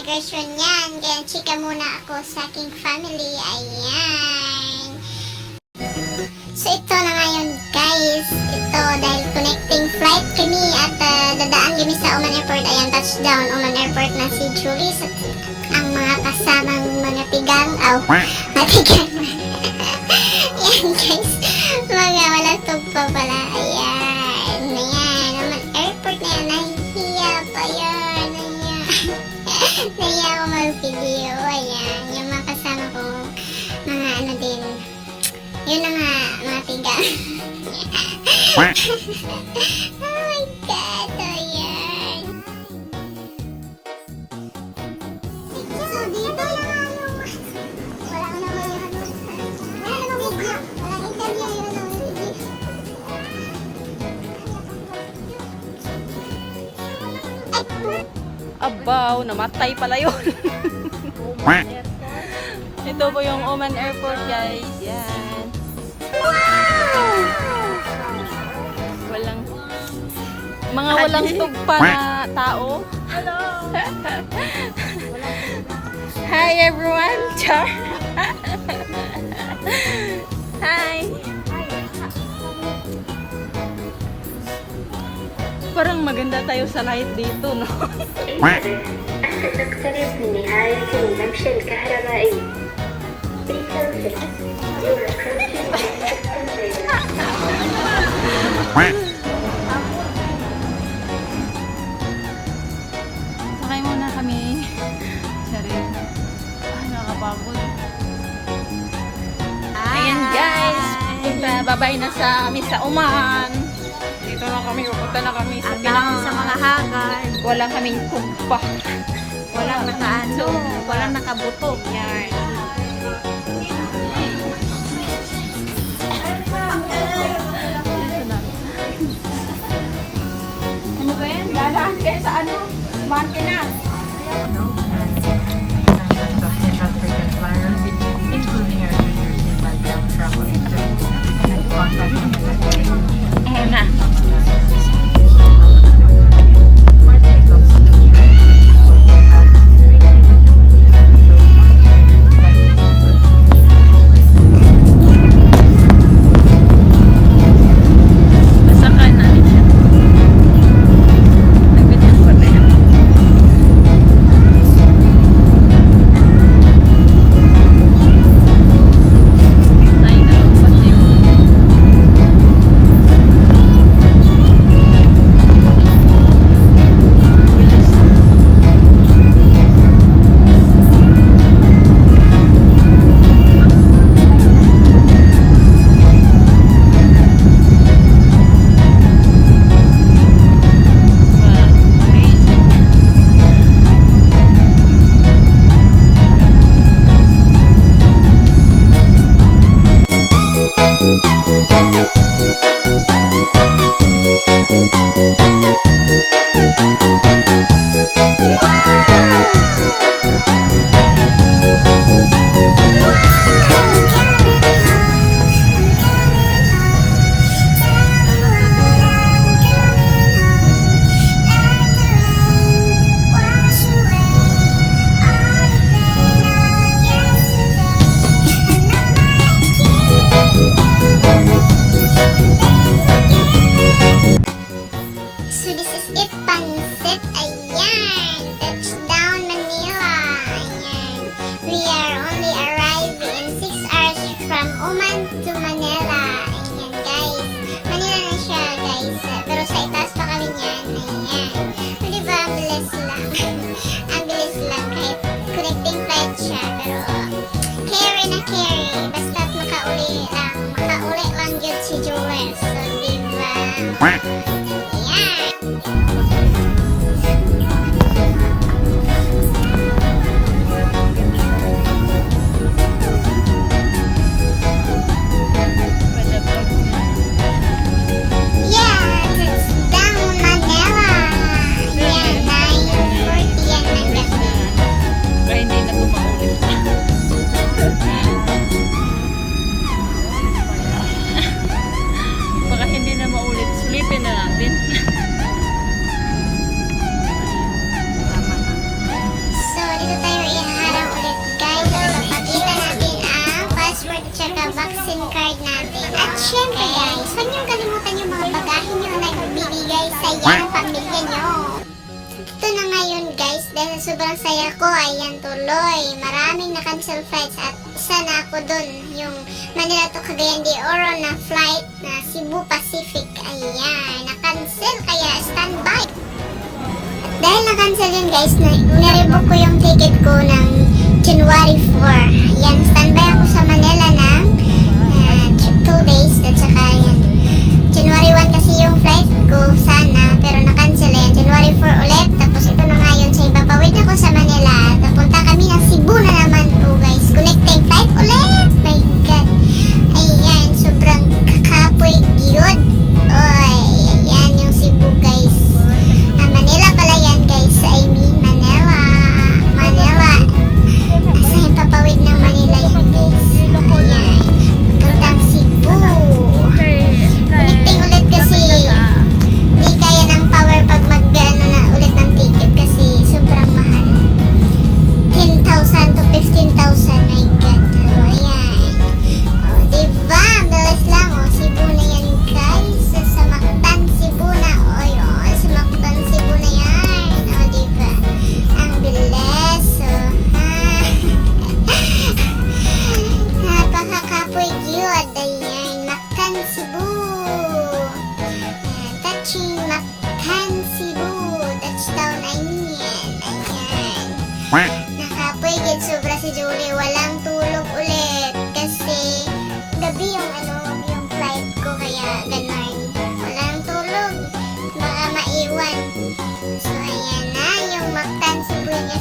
migration yan. Kaya chika muna ako sa aking family. Ayan. So ito na ngayon guys. Ito dahil connecting flight kami at dadaan kami sa Oman Airport. Ayan, touchdown Oman Airport na si Julie. At ang mga kasamang mga tigang. Matigang. Ayan guys. Mga walatog pa pala. Ayan. Ayan. Oman Airport na yan. Nahihiya pa yan. Ayan. Nahiya ako mag-video. Ayan. Yung mga kasama ko. Mga ano din. Yun na nga. Mga tigang. Oh my God. Ayan. So dito lang yung... Wala ko naman yung ano. Wala namang video. Walang interview yun ng video. Abaw, namatay pala yun. Ito po yung Oman Airport, guys. Yan. Walang tugpa na tao. Hello. Hi everyone. Char. Hi. Parang maganda tayo sa light dito, no? نقترب من نهاية الممشى الكهربائي. بالتوفيق. You are approaching the Sakay muna kami. Sorry. Nakakapagod. Ayan guys. Babay na sa kami sa Oman. Dito na kami. Pupunta na kami sa Sa mga hagad. Wala kaming kumpa. Walang nakaano. Walang nakabuto. Yan. Ano ba yan? Dadaan kayo sa ano? Maintenance. Ayan na. Nasakay namin siya. Nagbitin ko na yan. Ay, nalumpas na yun. So this is it, Pansit. Ayan. Touchdown Manila. Ayan. We are only arriving in 6 hours from Oman to Manila. Ayan guys. Manila na siya guys. Pero sa itaas pa kami niyan. Ayan. So diba, ang bilis lang. Ang bilis lang kahit connecting flight siya. Pero carry na carry. Basta't makauli lang. Makauli lang yun si Joel. So diba. Ayan. Yan ang pamilya nyo. Ito na ngayon guys, dahil sobrang saya ko, ayan tuloy. Maraming na-cancel flights at isa na ako dun. Yung Manila to Cagayan de Oro na flight na Cebu Pacific. Ayan, na-cancel kaya standby. At dahil na-cancel yun guys, nirebook ko yung ticket ko ng January 4. Ayan, standby ako sa Manila ng 2 days. At saka ayan, January 1 kasi yung flight ko sana, pero na-cancel yan. January 4 ulit, tapos ito na nga yun sa ipapawid ako sa Manila. Napunta kami ng Cebu na naman po guys. Connecting flight ulit! My God! Ayan, sobrang kakapoy yun. Oy, ayan yung Cebu guys. Manila pala yan guys. I mean Manila. Manila. Asa yung papawid ng Manila yan guys. Ayan. Puntang Cebu. Connecting ulit kasi hindi kaya ng power pag mag-ano na ulit ng ticket kasi sobrang mahal. 10,000 to 15,000. My God. O, ayan. O, diba? Ang bilis lang. O, Cebu na yan guys. Sa Mactan, Cebu na. O, yun. Sa Mactan, Cebu na yan. O, diba? Ang bilis. O, ha? Napakakapoy yun. Ayan. Mactan, Cebu. Ayan. Touching Mactan, Cebu. Touchdown, I mean. Ayan. Nakapoy gid sobra si Julie. Walang tulog ulit. Kasi gabi yung yung flight ko. Kaya ganon. Walang tulog. Baka maiwan. So, ayan na. Yung Mactan, Cebu niya.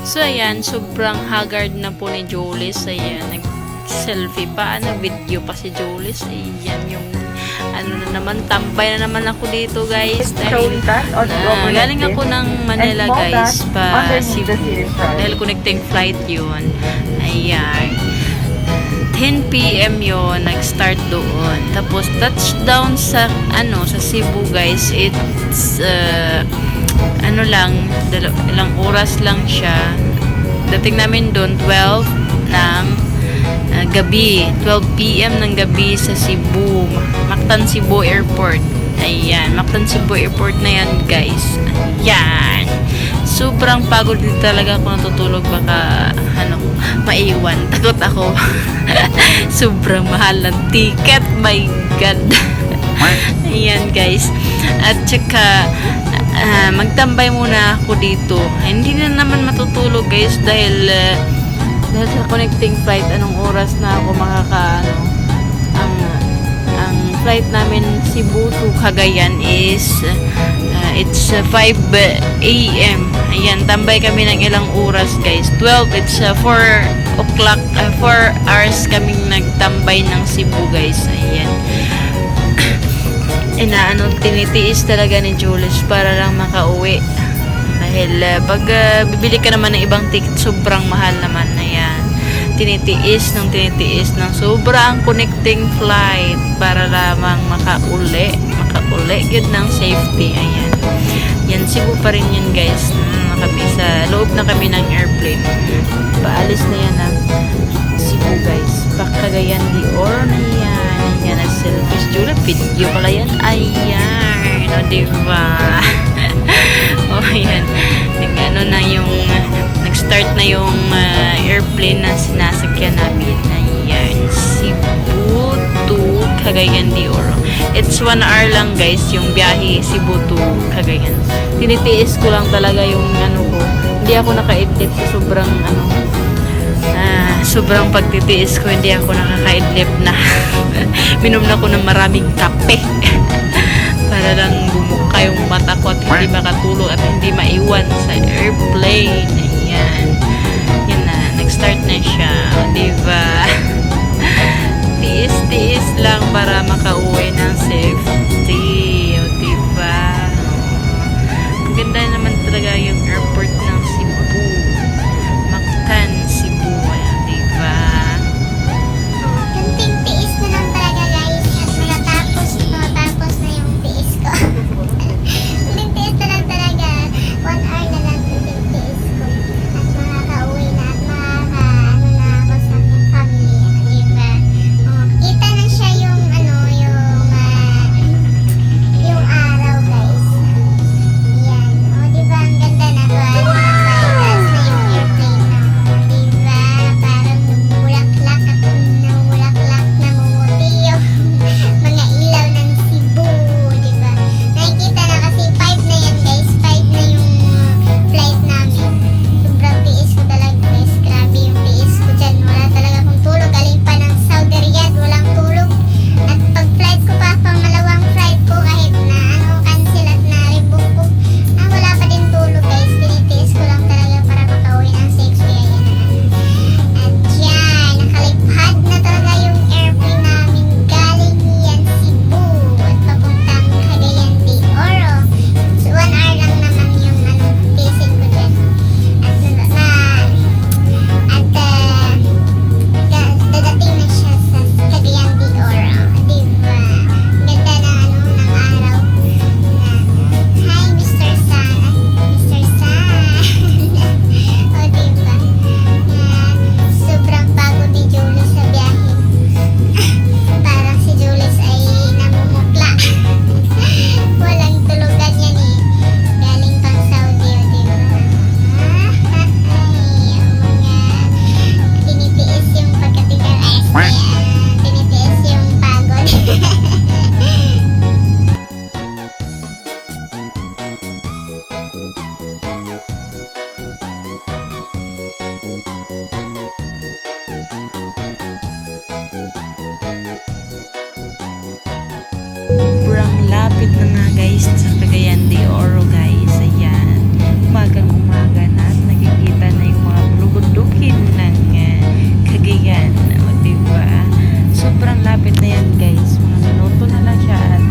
So ayan, sobrang haggard na po ni Julis. Ayan, nag-selfie pa, nag-video pa si Julis. Ayan, yung ano na naman, tambay na naman ako dito guys. Dahil galing ako ng Manila guys, pa Cebu. Dahil connecting flight yun. Ayan. 10 p.m. yun, nag-start doon. Tapos touchdown sa sa Cebu guys. It's ilang oras lang siya. Dating namin doon 12 ng gabi, 12 p.m. ng gabi sa Cebu, Mactan Cebu Airport. Ayan, Mactan Cebu Airport na yan guys. Ayan, sobrang pagod din talaga ako natutulog, baka maiwan, takot ako. Sobrang mahal ng ticket, my God. Ayan guys, at saka magtambay muna ako dito. Hindi na naman matutulog guys dahil sa connecting flight, anong oras na ako ang flight namin Cebu to Cagayan is it's 5 a.m. Ayan, tambay kami ng ilang oras guys. 12, it's 4 o'clock, 4 hours kaming nagtambay ng Cebu guys. Ayan. Tinitiis talaga ni Julius para lang makauwi. Dahil pag bibili ka naman ng ibang ticket, sobrang mahal naman. Ayan. Tinitiis ng sobrang connecting flight para lamang makauli yun ng safety. Ayan. Yan, Cebu pa rin yun guys. Kami sa loob na kami ng airplane. Paalis na yan ng Cebu guys. Cagayan de Oro na yan. Ayan, selfies Julia. Video pala yan. Ayan. O, diba? O, ayan. Nag-start na yung airplane na sinasakyan namin. Ayan. Cebu to Cagayan de Oro. It's 1 hour lang guys yung biyahe Cebu to Cagayan. Tinitiis ko lang talaga yung ko. Hindi ako nakaidlip sa sobrang pagtitiis ko. Hindi ako nakakaidlip na. Minom na ko ng maraming kape. Para lang bumuka yung mata ko at hindi makatulog at hindi maiwan sa airplane. Ayan. Yan na. Nag-start na siya. Diba? Tiis lang para makauwi ng safety. O, diba? Maganda naman talaga yung airport ng Cebu. Mactan, Cebu. Ayan, diba? Kunting tiis na lang talaga guys. At matapos na yung tiis ko. Kunting tiis na lang talaga. 1 hour na lang kunting tiis ko. malapit na nga guys sa Cagayan de Oro guys. Ayan. Umagang-umaga na at nakikita na yung mga bulugundukin ng Cagayan. O, diba? Sobrang lapit na yan guys. Mga minuto na lang siya at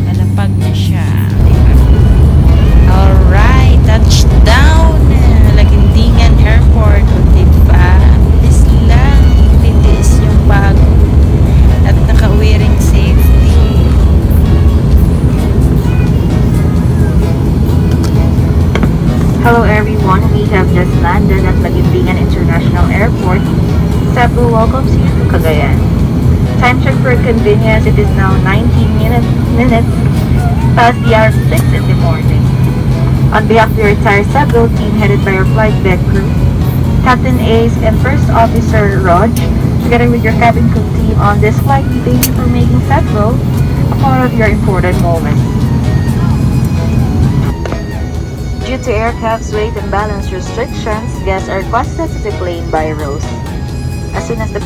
nalapag na siya. Diba? Alright, touchdown! Lagindingan Airport. O, diba? Bilis lang. Bilis yung bago. At nakauwi ring safety. Hello everyone, we have just landed at Lagindingan International Airport. Cebu welcomes you to Cagayan. Time check for convenience, it is now 19 minutes past the hour of 6 in the morning. On behalf of the entire Cebu team headed by our flight deck crew, Captain Ace and First Officer Raj, together with your cabin crew team on this flight, we thank you for making Cebu a part of your important moments. Due to aircraft's weight and balance restrictions, guests are requested to decline by rows. As soon as the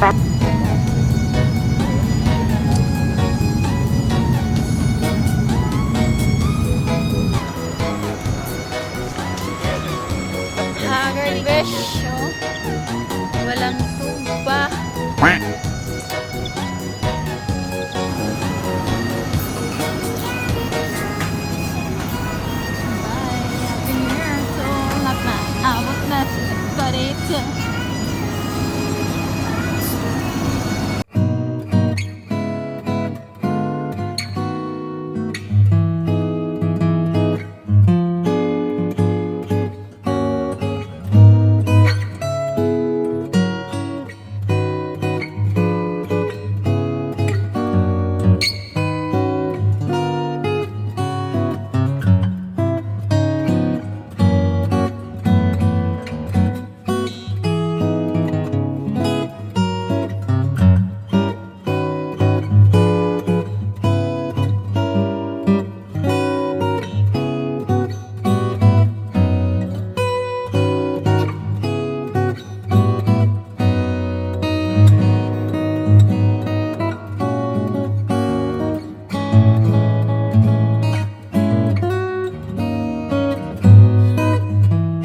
Haggard besh, oh. Walang tuba. Happy New Year. So, lahat na. Abot na sa 28.